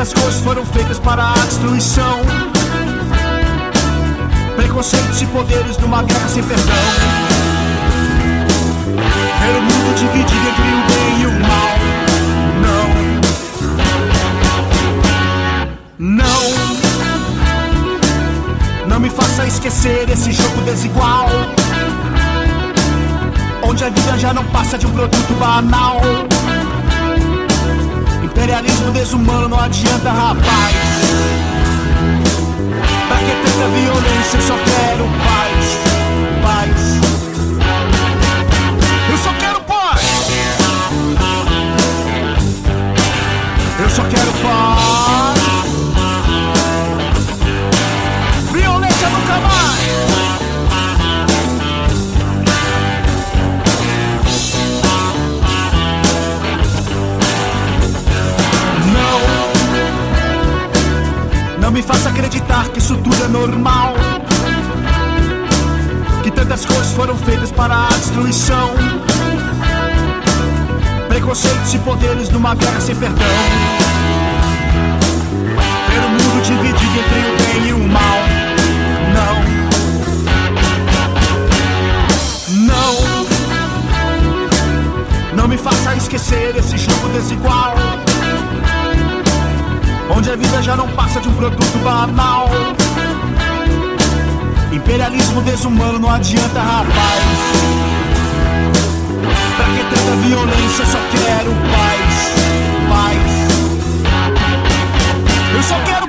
tantas coisas foram feitas para a destruição. Preconceitos e poderes numa guerra sem perdão. Ver o mundo dividido entre o bem e o mal. Não me faça esquecer esse jogo desigual, onde a vida já não passa de um produto banal. Imperialismo desumano não adianta, rapaz. Pra que tanta violência? Eu só quero paz, paz. Eu só quero paz. Eu só quero paz. Violência nunca mais. Não me faça acreditar que isso tudo é normal, que tantas coisas foram feitas para a destruição. Preconceitos e poderes numa guerra sem perdão. Ver o mundo dividido entre o bem e o mal. Não me faça esquecer esse jogo desigual, onde a vida já não passa de um produto banal. Imperialismo desumano não adianta, rapaz. Pra que tanta violência? Eu só quero paz, paz. Eu só quero